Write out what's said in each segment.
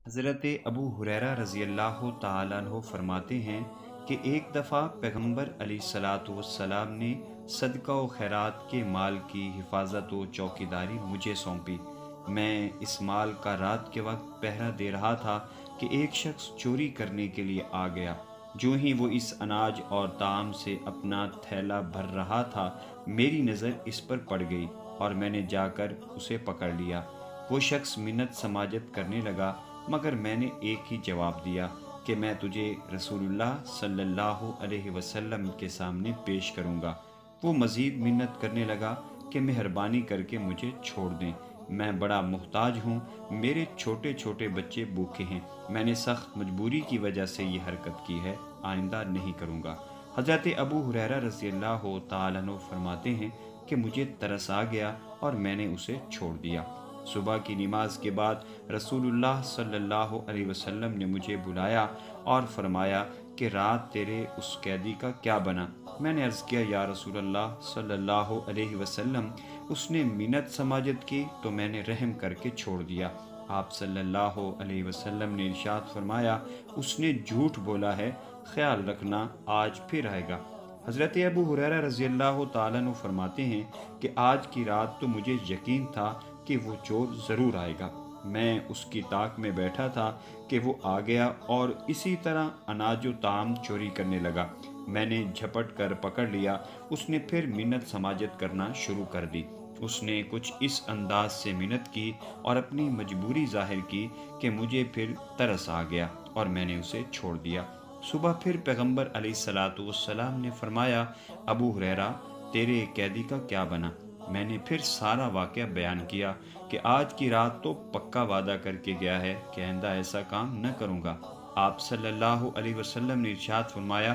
حضرت ابو ہریرہ رضی اللہ تعالیٰ عنہ فرماتے ہیں کہ ایک دفعہ پیغمبر علیہ الصلاۃ والسلام نے صدقہ و خیرات کے مال کی حفاظت و چوکیداری مجھے سونپی۔ میں اس مال کا رات کے وقت پہرا دے رہا تھا کہ ایک شخص چوری کرنے کے لیے آ گیا۔ جو ہی وہ اس اناج اور طعام سے اپنا تھیلا بھر رہا تھا، میری نظر اس پر پڑ گئی اور میں نے جا کر اسے پکڑ لیا۔ وہ شخص منت سماجت کرنے لگا، مگر میں نے ایک ہی جواب دیا کہ میں تجھے رسول اللہ صلی اللہ علیہ وسلم کے سامنے پیش کروں گا۔ وہ مزید منت کرنے لگا کہ مہربانی کر کے مجھے چھوڑ دیں، میں بڑا محتاج ہوں، میرے چھوٹے چھوٹے بچے بھوکے ہیں، میں نے سخت مجبوری کی وجہ سے یہ حرکت کی ہے، آئندہ نہیں کروں گا۔ حضرت ابو ہریرہ رضی اللہ تعالیٰ عنہ فرماتے ہیں کہ مجھے ترس آ گیا اور میں نے اسے چھوڑ دیا۔ صبح کی نماز کے بعد رسول اللہ صلی اللہ علیہ وسلم نے مجھے بلایا اور فرمایا کہ رات تیرے اس قیدی کا کیا بنا؟ میں نے عرض کیا، یا رسول اللہ صلی اللہ علیہ وسلم، اس نے منت سماجت کی تو میں نے رحم کر کے چھوڑ دیا۔ آپ صلی اللہ علیہ وسلم نے ارشاد فرمایا، اس نے جھوٹ بولا ہے، خیال رکھنا آج پھر آئے گا۔ حضرت ابو ہریرہ رضی اللہ تعالیٰ عنہ فرماتے ہیں کہ آج کی رات تو مجھے یقین تھا کہ وہ چور ضرور آئے گا۔ میں اس کی طاق میں بیٹھا تھا کہ وہ آ گیا اور اسی طرح اناج و طعام چوری کرنے لگا۔ میں نے جھپٹ کر پکڑ لیا۔ اس نے پھر منت سماجت کرنا شروع کر دی۔ اس نے کچھ اس انداز سے منت کی اور اپنی مجبوری ظاہر کی کہ مجھے پھر ترس آ گیا اور میں نے اسے چھوڑ دیا۔ صبح پھر پیغمبر علیہ الصلاۃ والسلام نے فرمایا، ابو ہریرہ، تیرے قیدی کا کیا بنا؟ میں نے پھر سارا واقعہ بیان کیا کہ آج کی رات تو پکا وعدہ کر کے گیا ہے کہ آئندہ ایسا کام نہ کروں گا۔ آپ صلی اللہ علیہ وسلم نے ارشاد فرمایا،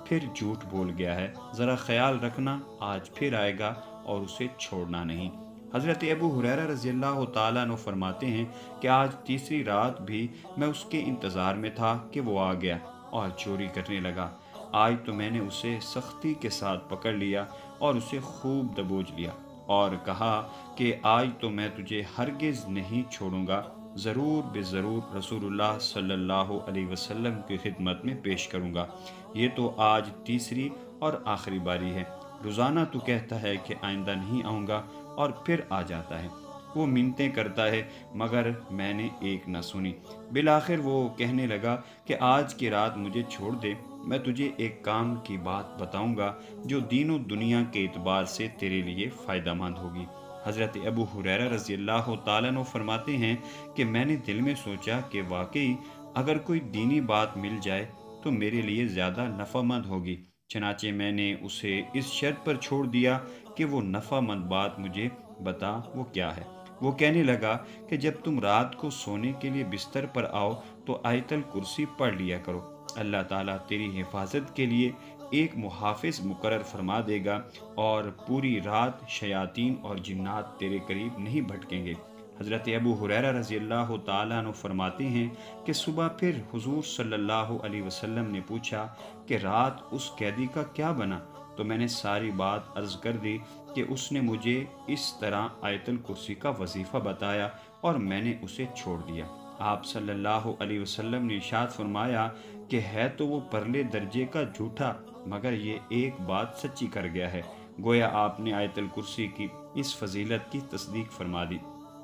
پھر جھوٹ بول گیا ہے، ذرا خیال رکھنا آج پھر آئے گا اور اسے چھوڑنا نہیں۔ حضرت ابو ہریرہ رضی اللہ تعالیٰ عنہ فرماتے ہیں کہ آج تیسری رات بھی میں اس کے انتظار میں تھا کہ وہ آ گیا اور چوری کرنے لگا۔ آج تو میں نے اسے سختی کے ساتھ پکڑ لیا اور اسے خوب دبوچ لیا اور کہا کہ آج تو میں تجھے ہرگز نہیں چھوڑوں گا، ضرور بے ضرور رسول اللہ صلی اللہ علیہ وسلم کی خدمت میں پیش کروں گا۔ یہ تو آج تیسری اور آخری باری ہے۔ روزانہ تو کہتا ہے کہ آئندہ نہیں آؤں گا اور پھر آ جاتا ہے۔ وہ منتیں کرتا ہے مگر میں نے ایک نہ سنی۔ بالآخر وہ کہنے لگا کہ آج کی رات مجھے چھوڑ دے، میں تجھے ایک کام کی بات بتاؤں گا جو دین و دنیا کے اعتبار سے تیرے لیے فائدہ مند ہوگی۔ حضرت ابو ہریرہ رضی اللہ تعالیٰ عنہ فرماتے ہیں کہ میں نے دل میں سوچا کہ واقعی اگر کوئی دینی بات مل جائے تو میرے لیے زیادہ نفع مند ہوگی، چنانچہ میں نے اسے اس شرط پر چھوڑ دیا کہ وہ نفع مند بات مجھے بتا وہ کیا ہے۔ وہ کہنے لگا کہ جب تم رات کو سونے کے لیے بستر پر آؤ تو آیت الکرسی پڑھ لیا کرو، اللہ تعالیٰ تیری حفاظت کے لیے ایک محافظ مقرر فرما دے گا اور پوری رات شیاطین اور جنات تیرے قریب نہیں بھٹکیں گے۔ حضرت ابو ہریرہ رضی اللہ تعالیٰ عنہ فرماتے ہیں کہ صبح پھر حضور صلی اللہ علیہ وسلم نے پوچھا کہ رات اس قیدی کا کیا بنا؟ تو میں نے ساری بات عرض کر دی کہ اس نے مجھے اس طرح آیت الکرسی کا وظیفہ بتایا اور میں نے اسے چھوڑ دیا۔ آپ صلی اللہ علیہ وسلم نے ارشاد فرمایا کہ ہے تو وہ پرلے درجے کا جھوٹا، مگر یہ ایک بات سچی کر گیا ہے۔ گویا آپ نے آیت الکرسی کی اس فضیلت کی تصدیق فرما دی۔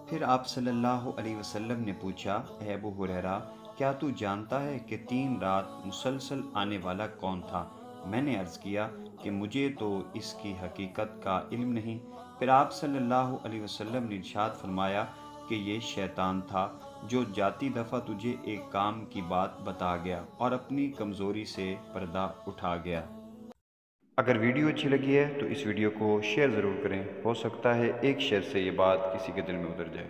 پھر آپ صلی اللہ علیہ وسلم نے پوچھا، اے ابو ہریرہ، کیا تو جانتا ہے کہ 3 رات مسلسل آنے والا کون تھا؟ میں نے عرض کیا کہ مجھے تو اس کی حقیقت کا علم نہیں۔ پھر آپ صلی اللہ علیہ وسلم نے ارشاد فرمایا کہ یہ شیطان تھا جو جاتی دفعہ تجھے ایک کام کی بات بتا گیا اور اپنی کمزوری سے پردہ اٹھا گیا۔ اگر ویڈیو اچھی لگی ہے تو اس ویڈیو کو شیئر ضرور کریں، ہو سکتا ہے ایک شیئر سے یہ بات کسی کے دل میں اتر جائے۔